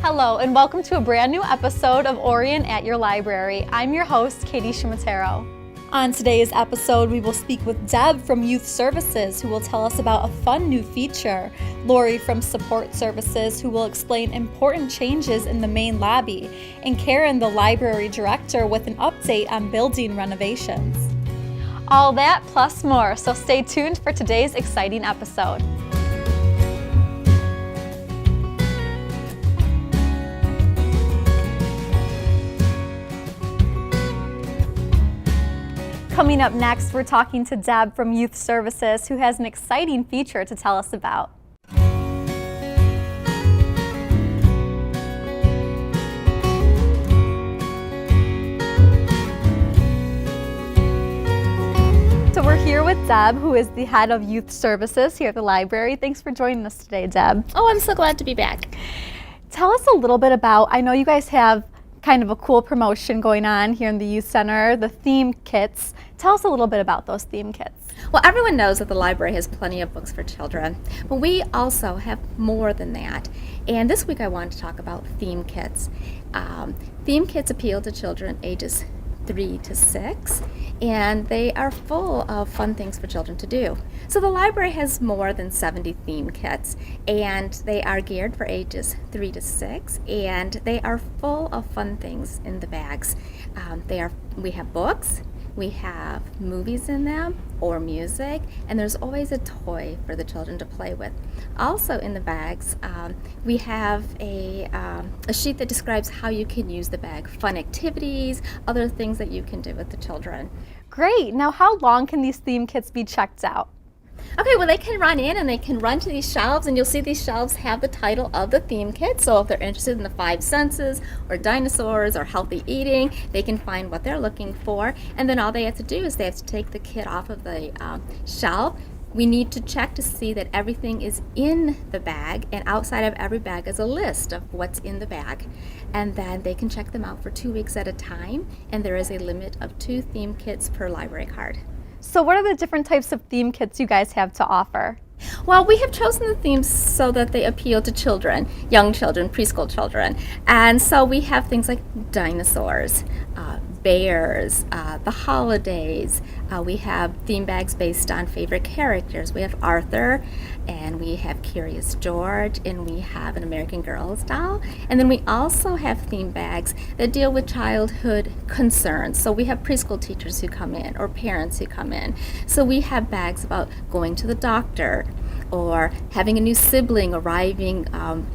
Hello and welcome to a brand new episode of Orion at Your Library. I'm your host, Katie Shimatero. On today's episode, we will speak with Deb from Youth Services, who will tell us about a fun new feature, Lori from Support Services, who will explain important changes in the main lobby, and Karen, the library director, with an update on building renovations. All that plus more, so stay tuned for today's exciting episode. Coming up next, we're talking to Deb from Youth Services, who has an exciting feature to tell us about. So we're here with Deb, who is the head of Youth Services here at the library. Thanks for joining us today, Deb. Oh, I'm so glad to be back. Tell us a little bit about, I know you guys have kind of a cool promotion going on here in the youth center, the theme kits. Tell us a little bit about those theme kits. Well, everyone knows that the library has plenty of books for children, but we also have more than that. And this week I wanted to talk about theme kits. Theme kits appeal to children ages 3 to 6, and they are full of fun things for children to do. So the library has more than 70 theme kits, and they are geared for ages 3 to 6, and they are full of fun things in the bags. We have books, we have movies in them, or music, and there's always a toy for the children to play with. Also in the bags, we have a sheet that describes how you can use the bag, fun activities, other things that you can do with the children. Great. Now, how long can these theme kits be checked out? Okay, well, they can run in and they can run to these shelves, and you'll see these shelves have the title of the theme kit. So if they're interested in the 5 senses or dinosaurs or healthy eating, they can find what they're looking for. And then all they have to do is they have to take the kit off of the shelf. We need to check to see that everything is in the bag, and outside of every bag is a list of what's in the bag. And then they can check them out for 2 weeks at a time, and there is a limit of 2 theme kits per library card. So what are the different types of theme kits you guys have to offer? Well, we have chosen the themes so that they appeal to children, young children, preschool children. And so we have things like dinosaurs, bears, the holidays. We have theme bags based on favorite characters. We have Arthur, and we have Curious George, and we have an American Girl's doll. And then we also have theme bags that deal with childhood concerns. So we have preschool teachers who come in, or parents who come in. So we have bags about going to the doctor, or having a new sibling arriving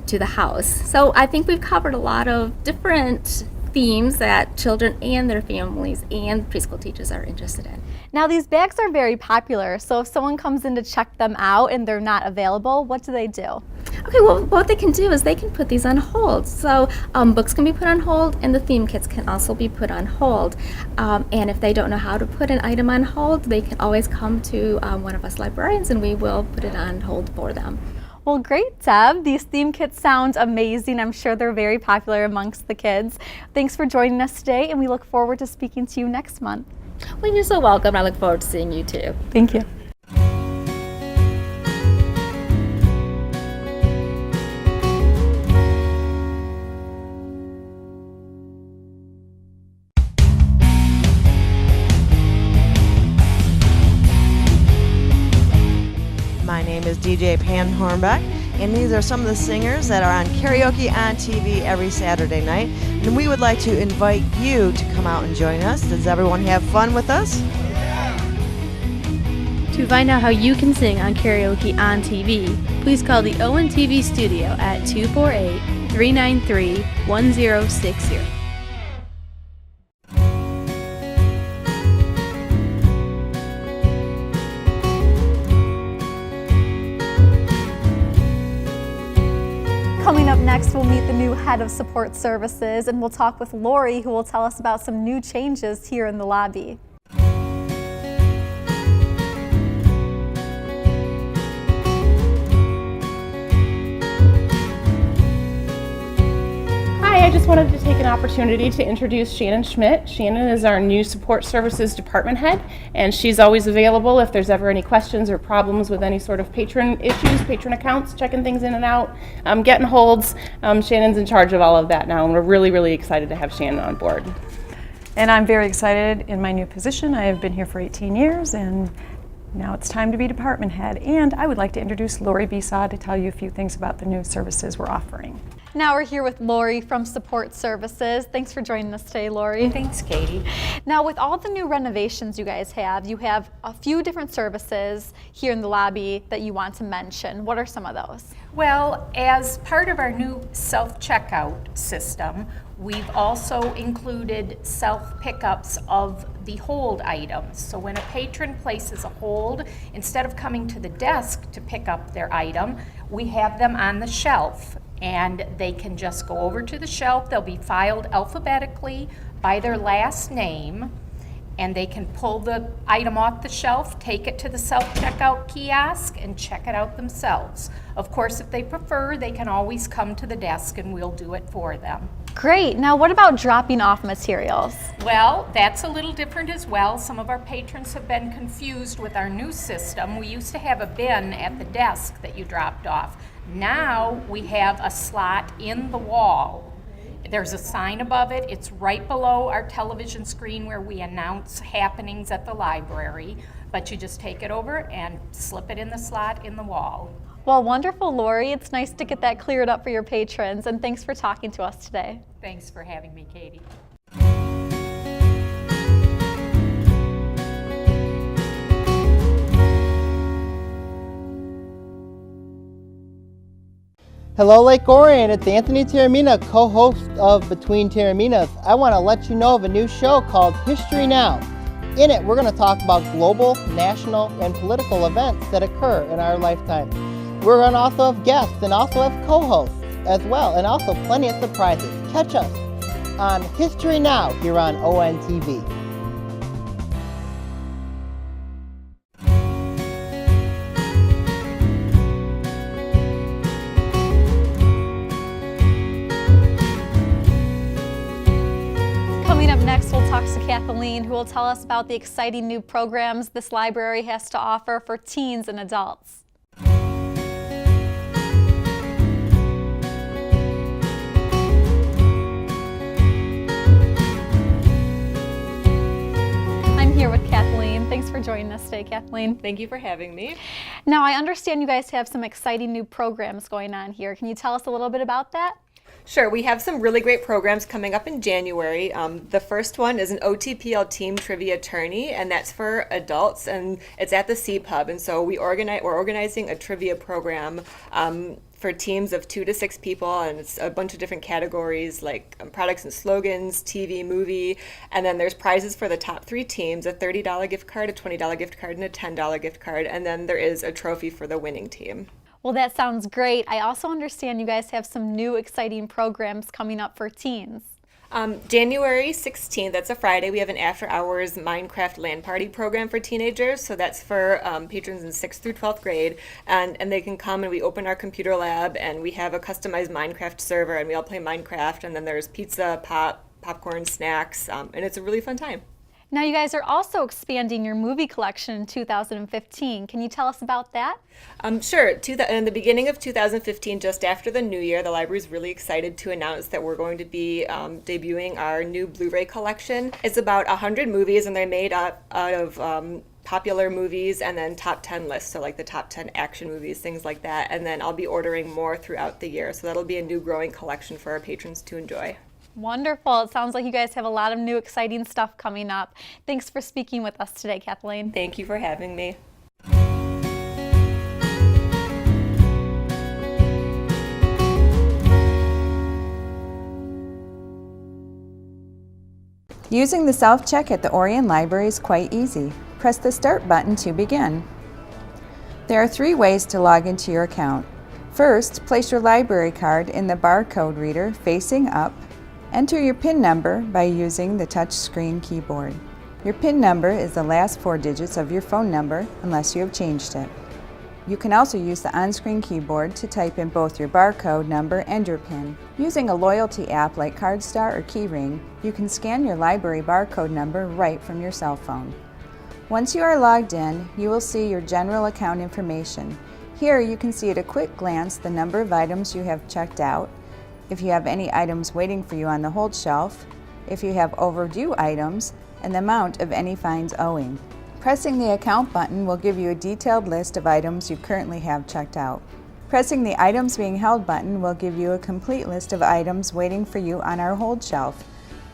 to the house. So I think we've covered a lot of different themes that children and their families and preschool teachers are interested in. Now, these bags are very popular, so if someone comes in to check them out and they're not available, what do they do? Okay, well, what they can do is they can put these on hold. So books can be put on hold, and the theme kits can also be put on hold. And if they don't know how to put an item on hold, they can always come to one of us librarians, and we will put it on hold for them. Well, great, Deb. These theme kits sound amazing. I'm sure they're very popular amongst the kids. Thanks for joining us today, and we look forward to speaking to you next month. Well, you're so welcome. I look forward to seeing you too. Thank you. My name is DJ Pam Hornbeck, and these are some of the singers that are on Karaoke on TV every Saturday night. And we would like to invite you to come out and join us. Does everyone have fun with us? To find out how you can sing on Karaoke on TV, please call the ONTV studio at 248-393-1060. Coming up next, we'll meet the new head of support services, and we'll talk with Lori, who will tell us about some new changes here in the lobby. Hi, I just wanted to take an opportunity to introduce Shannon Schmidt. Shannon is our new support services department head, and she's always available if there's ever any questions or problems with any sort of patron issues, patron accounts, checking things in and out, getting holds. Shannon's in charge of all of that now, and we're really, really excited to have Shannon on board. And I'm very excited in my new position. I have been here for 18 years, and now it's time to be department head. And I would like to introduce Lori Bisa to tell you a few things about the new services we're offering. Now we're here with Lori from Support Services. Thanks for joining us today, Lori. Thanks, Katie. Now with all the new renovations you guys have, you have a few different services here in the lobby that you want to mention. What are some of those? Well, as part of our new self-checkout system, we've also included self-pickups of the hold items. So when a patron places a hold, instead of coming to the desk to pick up their item, we have them on the shelf. And they can just go over to the shelf. They'll be filed alphabetically by their last name, and they can pull the item off the shelf, take it to the self-checkout kiosk, and check it out themselves. Of course, if they prefer, they can always come to the desk and we'll do it for them. Great. Now what about dropping off materials? Well, that's a little different as well. Some of our patrons have been confused with our new system. We used to have a bin at the desk that you dropped off. Now we have a slot in the wall. There's a sign above it. It's right below our television screen where we announce happenings at the library. But you just take it over and slip it in the slot in the wall. Well, wonderful, Lori. It's nice to get that cleared up for your patrons, and thanks for talking to us today. Thanks for having me, Katie. Hello, Lake Orion. It's Anthony Taormina, co-host of Between Taorminas. I want to let you know of a new show called History Now. In it, we're going to talk about global, national, and political events that occur in our lifetime. We're going to also have guests and also have co-hosts as well, and also plenty of surprises. Catch us on History Now here on ONTV. Next, we'll talk to Kathleen, who will tell us about the exciting new programs this library has to offer for teens and adults. I'm here with Kathleen. Thanks for joining us today, Kathleen. Thank you for having me. Now, I understand you guys have some exciting new programs going on here. Can you tell us a little bit about that? Sure, we have some really great programs coming up in January. The first one is an OTPL Team Trivia Tourney, and that's for adults, and it's at the CPUB. And so we're organizing a trivia program for teams of 2 to 6 people, and it's a bunch of different categories like products and slogans, TV, movie, and then there's prizes for the top 3 teams, a $30 gift card, a $20 gift card, and a $10 gift card, and then there is a trophy for the winning team. Well, that sounds great. I also understand you guys have some new exciting programs coming up for teens. January 16th, that's a Friday, we have an after-hours Minecraft LAN party program for teenagers. So that's for patrons in 6th through 12th grade. And they can come and we open our computer lab and we have a customized Minecraft server and we all play Minecraft. And then there's pizza, popcorn, snacks, and it's a really fun time. Now you guys are also expanding your movie collection in 2015. Can you tell us about that? Sure. In the beginning of 2015, just after the new year, the library is really excited to announce that we're going to be debuting our new Blu-ray collection. It's about 100 movies and they're made out of popular movies and then top 10 lists, so like the top 10 action movies, things like that. And then I'll be ordering more throughout the year. So that'll be a new growing collection for our patrons to enjoy. Wonderful. It sounds like you guys have a lot of new exciting stuff coming up. Thanks for speaking with us today, Kathleen. Thank you for having me. Using the self-check at the Orion Library is quite easy. Press the Start button to begin. There are 3 ways to log into your account. First, place your library card in the barcode reader facing up. Enter your PIN number by using the touchscreen keyboard. Your PIN number is the last 4 digits of your phone number unless you have changed it. You can also use the on-screen keyboard to type in both your barcode number and your PIN. Using a loyalty app like CardStar or Keyring, you can scan your library barcode number right from your cell phone. Once you are logged in, you will see your general account information. Here you can see at a quick glance the number of items you have checked out, if you have any items waiting for you on the hold shelf, if you have overdue items, and the amount of any fines owing. Pressing the account button will give you a detailed list of items you currently have checked out. Pressing the items being held button will give you a complete list of items waiting for you on our hold shelf.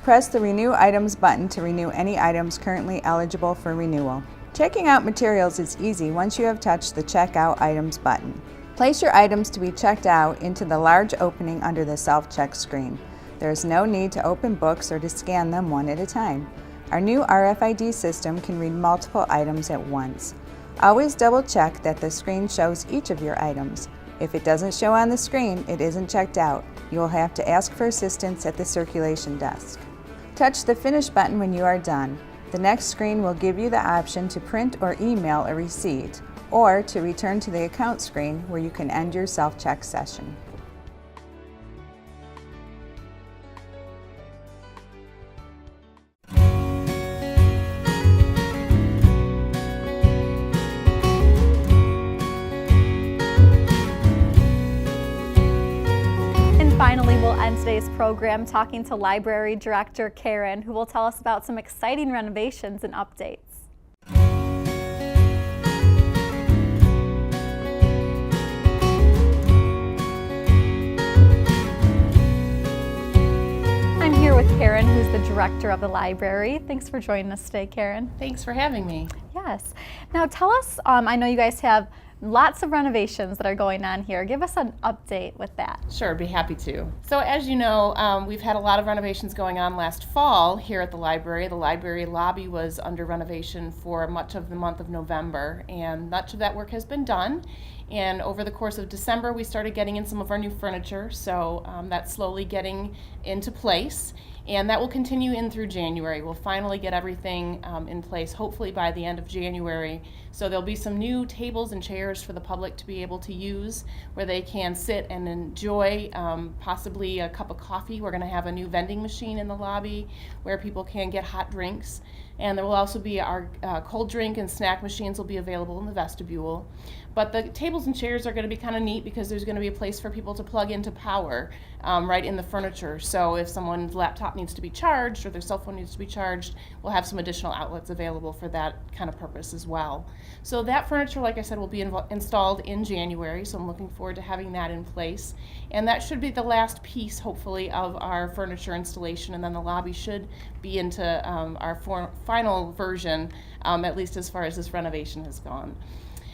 Press the Renew Items button to renew any items currently eligible for renewal. Checking out materials is easy once you have touched the Check Out Items button. Place your items to be checked out into the large opening under the Self-Check screen. There is no need to open books or to scan them one at a time. Our new RFID system can read multiple items at once. Always double check that the screen shows each of your items. If it doesn't show on the screen, it isn't checked out. You will have to ask for assistance at the circulation desk. Touch the Finish button when you are done. The next screen will give you the option to print or email a receipt, or to return to the account screen where you can end your self-check session. Finally, we'll end today's program talking to Library Director Karen, who will tell us about some exciting renovations and updates. I'm here with Karen, who's the director of the library. Thanks for joining us today, Karen. Thanks for having me. Yes. Now tell us, I know you guys have lots of renovations that are going on here. Give us an update with that. Sure, be happy to. So as you know, we've had a lot of renovations going on last fall here at the library. The library lobby was under renovation for much of the month of November, and much of that work has been done. And over the course of December, we started getting in some of our new furniture, so that's slowly getting into place. And that will continue in through January. We'll finally get everything in place, hopefully by the end of January. So there'll be some new tables and chairs for the public to be able to use, where they can sit and enjoy possibly a cup of coffee. We're going to have a new vending machine in the lobby where people can get hot drinks. And there will also be our cold drink and snack machines will be available in the vestibule. But the tables and chairs are going to be kind of neat because there's going to be a place for people to plug into power right in the furniture. So if someone's laptop needs to be charged or their cell phone needs to be charged, we'll have some additional outlets available for that kind of purpose as well. So that furniture, like I said, will be installed in January, so I'm looking forward to having that in place. And that should be the last piece, hopefully, of our furniture installation, and then the lobby should be into our final version, at least as far as this renovation has gone.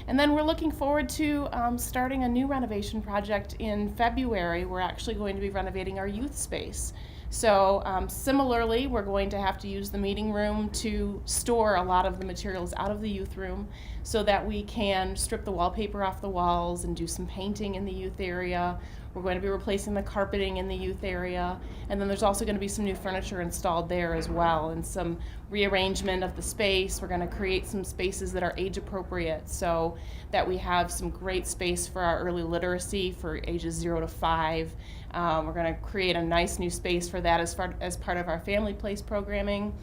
And then we're looking forward to starting a new renovation project in February. We're actually going to be renovating our youth space. So similarly, we're going to have to use the meeting room to store a lot of the materials out of the youth room so that we can strip the wallpaper off the walls and do some painting in the youth area. We're going to be replacing the carpeting in the youth area, and then there's also going to be some new furniture installed there as well, and some rearrangement of the space. We're going to create some spaces that are age appropriate so that we have some great space for our early literacy for ages 0 to 5. We're going to create a nice new space for that as part of our Family Place programming.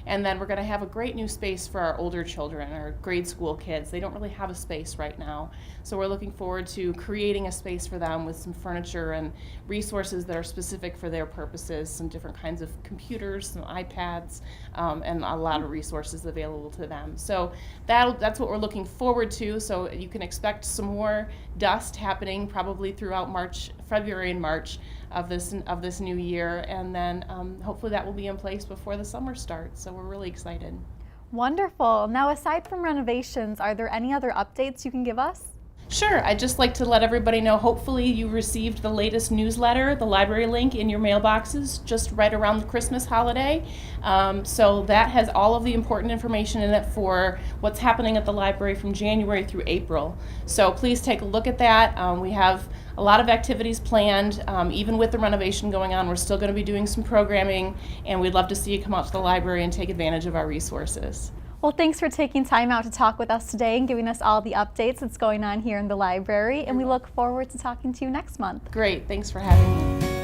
And then we're going to have a great new space for our older children, our grade school kids. They don't really have a space right now. So we're looking forward to creating a space for them with some furniture and resources that are specific for their purposes, some different kinds of computers, some iPads, and a lot of resources available to them. So that's what we're looking forward to. So you can expect some more dust happening probably throughout February and March of this new year, and then hopefully that will be in place before the summer starts. So we're really excited. Wonderful. Now, aside from renovations, are there any other updates you can give us? Sure. I'd just like to let everybody know, hopefully you received the latest newsletter, the library link, in your mailboxes just right around the Christmas holiday. So that has all of the important information in it for what's happening at the library from January through April. So please take a look at that. We have a lot of activities planned. Even with the renovation going on, we're still going to be doing some programming, and we'd love to see you come out to the library and take advantage of our resources. Well, thanks for taking time out to talk with us today and giving us all the updates that's going on here in the library. And we look forward to talking to you next month. Great, thanks for having me.